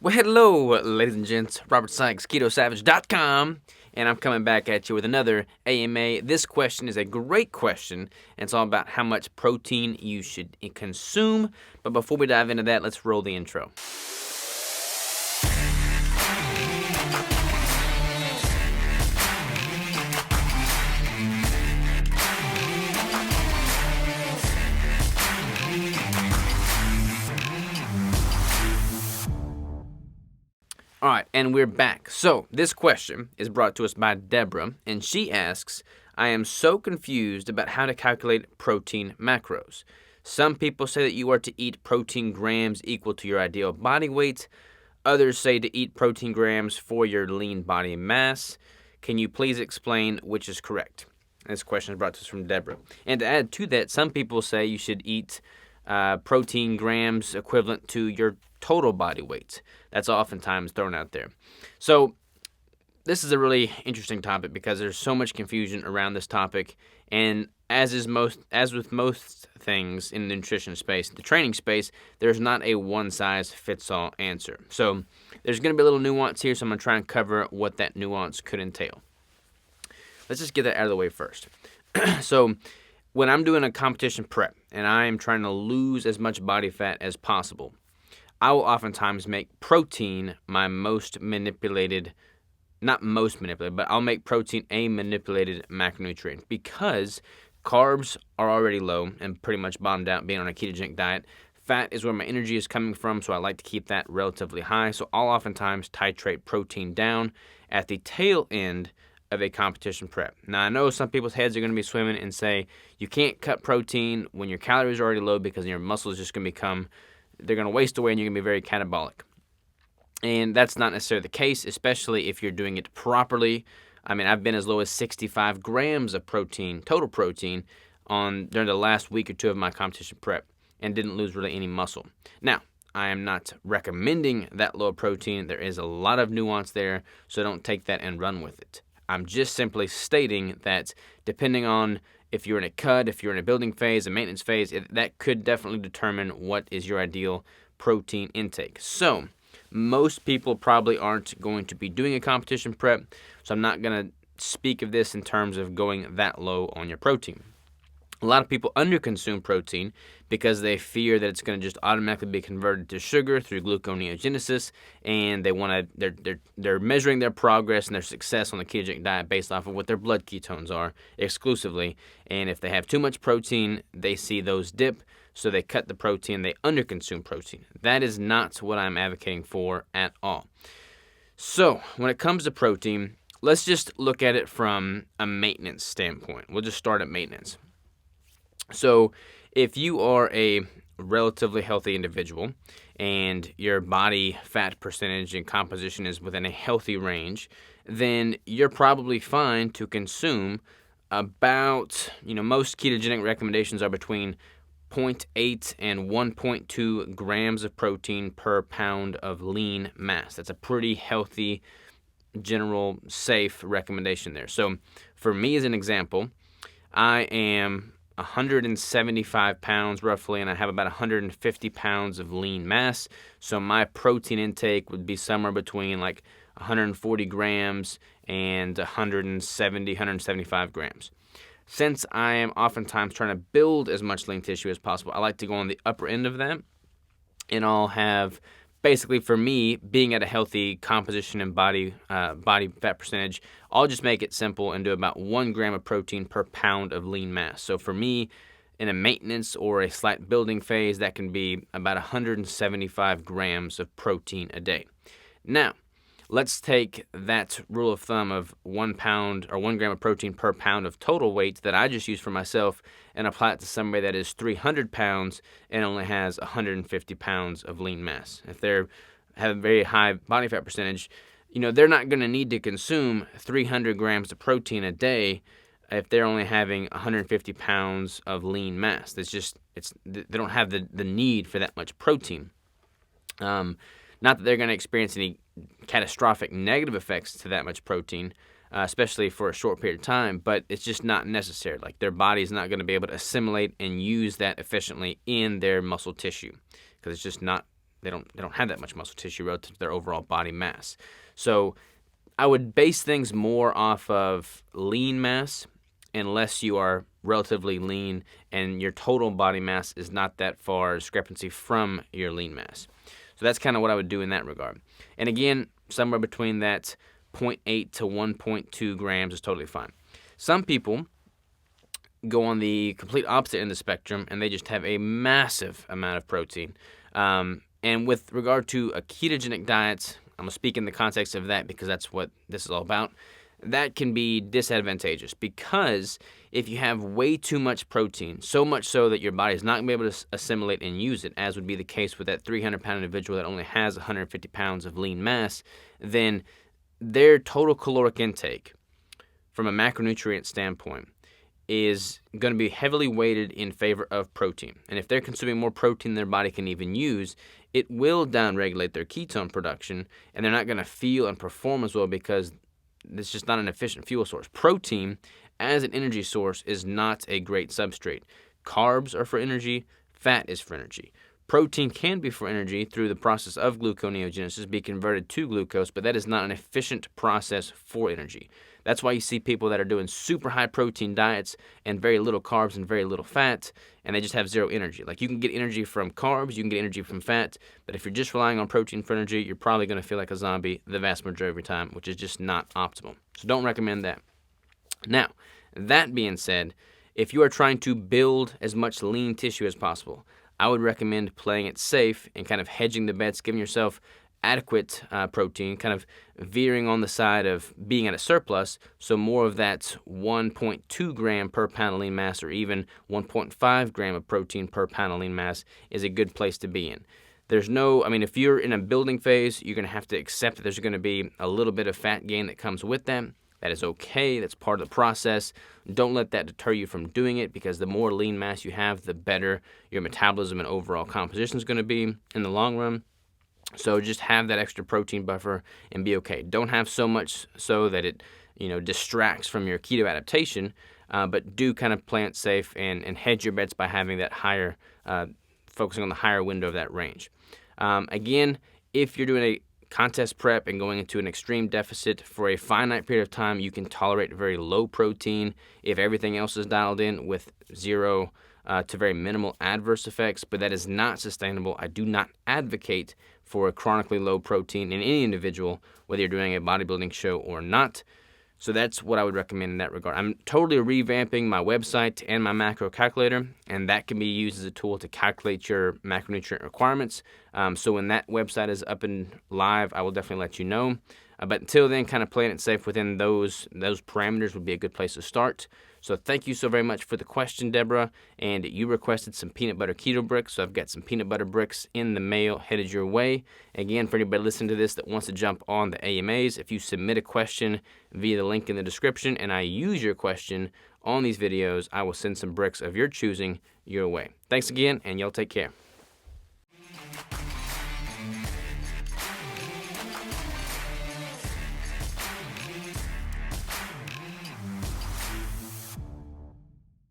Well, hello, ladies and gents. Robert Sykes, KetoSavage.com, and I'm coming back at you with another AMA. This question is a great question, and it's all about how much protein you should consume. But before we dive into that, let's roll the intro. All right, and we're back. So this question is brought to us by Deborah, and she asks, I am so confused about how to calculate protein macros. Some people say that you are to eat protein grams equal to your ideal body weight. Others say to eat protein grams for your lean body mass. Can you please explain which is correct? This question is brought to us from Deborah. And to add to that, some people say you should eat protein grams equivalent to your total body weight. That's oftentimes thrown out there. So this is a really interesting topic because there's so much confusion around this topic, and as with most things in the nutrition space, the training space, there's not a one-size-fits-all answer. So there's going to be a little nuance here, so I'm going to try and cover what that nuance could entail. Let's just get that out of the way first. So when I'm doing a competition prep and I am trying to lose as much body fat as possible, I will oftentimes make protein my most manipulated, not most manipulated, but I'll make protein a manipulated macronutrient because carbs are already low and pretty much bottomed out being on a ketogenic diet. Fat is where my energy is coming from, so I like to keep that relatively high. So I'll oftentimes titrate protein down at the tail end of a competition prep. Now, I know some people's heads are going to be swimming and say you can't cut protein when your calories are already low because your muscles are just going to they're going to waste away and you're going to be very catabolic. And that's not necessarily the case, especially if you're doing it properly. I mean, I've been as low as 65 grams of protein, total protein, during the last week or two of my competition prep and didn't lose really any muscle. Now, I am not recommending that low protein. There is a lot of nuance there, so don't take that and run with it. I'm just simply stating that depending on if you're in a cut, if you're in a building phase, a maintenance phase, that could definitely determine what is your ideal protein intake. So most people probably aren't going to be doing a competition prep, so I'm not going to speak of this in terms of going that low on your protein. A lot of people underconsume protein because they fear that it's going to just automatically be converted to sugar through gluconeogenesis, and they're measuring their progress and their success on the ketogenic diet based off of what their blood ketones are exclusively. And if they have too much protein, they see those dip, so they cut the protein, they underconsume protein. That is not what I'm advocating for at all. So when it comes to protein, let's just look at it from a maintenance standpoint. We'll just start at maintenance. So if you are a relatively healthy individual and your body fat percentage and composition is within a healthy range, then you're probably fine to consume about, most ketogenic recommendations are between 0.8 and 1.2 grams of protein per pound of lean mass. That's a pretty healthy, general, safe recommendation there. So for me, as an example, I am 175 pounds roughly, and I have about 150 pounds of lean mass. So my protein intake would be somewhere between like 140 grams and 175 grams. Since I am oftentimes trying to build as much lean tissue as possible, I like to go on the upper end of that, and I'll have, basically for me, being at a healthy composition and body fat percentage, I'll just make it simple and do about 1 gram of protein per pound of lean mass. So for me, in a maintenance or a slight building phase, that can be about 175 grams of protein a day. Now, let's take that rule of thumb of 1 pound or 1 gram of protein per pound of total weight that I just used for myself and apply it to somebody that is 300 pounds and only has 150 pounds of lean mass. If they have a very high body fat percentage, they're not going to need to consume 300 grams of protein a day if they're only having 150 pounds of lean mass. They don't have the need for that much protein. Not that they're going to experience any catastrophic negative effects to that much protein, especially for a short period of time, but it's just not necessary. Like, their body's not going to be able to assimilate and use that efficiently in their muscle tissue because it's just not they don't have that much muscle tissue relative to their overall body mass. So I would base things more off of lean mass unless you are relatively lean and your total body mass is not that far discrepancy from your lean mass. So that's kind of what I would do in that regard. And again, somewhere between that 0.8 to 1.2 grams is totally fine. Some people go on the complete opposite end of the spectrum and they just have a massive amount of protein. And with regard to a ketogenic diet, I'm going to speak in the context of that because that's what this is all about. That can be disadvantageous because if you have way too much protein, so much so that your body is not going to be able to assimilate and use it, as would be the case with that 300-pound individual that only has 150 pounds of lean mass, then their total caloric intake from a macronutrient standpoint is going to be heavily weighted in favor of protein. And if they're consuming more protein than their body can even use, it will downregulate their ketone production, and they're not going to feel and perform as well because it's just not an efficient fuel source. Protein, as an energy source, is not a great substrate. Carbs are for energy. Fat is for energy. Protein can be for energy through the process of gluconeogenesis, be converted to glucose, but that is not an efficient process for energy. That's why you see people that are doing super high protein diets and very little carbs and very little fat, and they just have zero energy. Like, you can get energy from carbs, you can get energy from fat, but if you're just relying on protein for energy, you're probably going to feel like a zombie the vast majority of your time, which is just not optimal. So don't recommend that. Now, that being said, if you are trying to build as much lean tissue as possible, I would recommend playing it safe and kind of hedging the bets, giving yourself adequate protein, kind of veering on the side of being at a surplus, so more of that 1.2 gram per pound of lean mass or even 1.5 gram of protein per pound of lean mass is a good place to be in. If you're in a building phase, you're going to have to accept that there's going to be a little bit of fat gain that comes with that. That is okay. That's part of the process. Don't let that deter you from doing it because the more lean mass you have, the better your metabolism and overall composition is going to be in the long run. So just have that extra protein buffer and be okay. Don't have so much so that it, distracts from your keto adaptation, but do kind of play it safe and hedge your bets by having that higher, focusing on the higher window of that range. Again, if you're doing a contest prep and going into an extreme deficit for a finite period of time, you can tolerate very low protein if everything else is dialed in with zero to very minimal adverse effects, but that is not sustainable. I do not advocate for a chronically low protein in any individual, whether you're doing a bodybuilding show or not. So that's what I would recommend in that regard. I'm totally revamping my website and my macro calculator, and that can be used as a tool to calculate your macronutrient requirements. So when that website is up and live, I will definitely let you know. But until then, kind of playing it safe within those parameters would be a good place to start. So thank you so very much for the question, Deborah. And you requested some peanut butter keto bricks, so I've got some peanut butter bricks in the mail headed your way. Again, for anybody listening to this that wants to jump on the AMAs, if you submit a question via the link in the description and I use your question on these videos, I will send some bricks of your choosing your way. Thanks again, and y'all take care.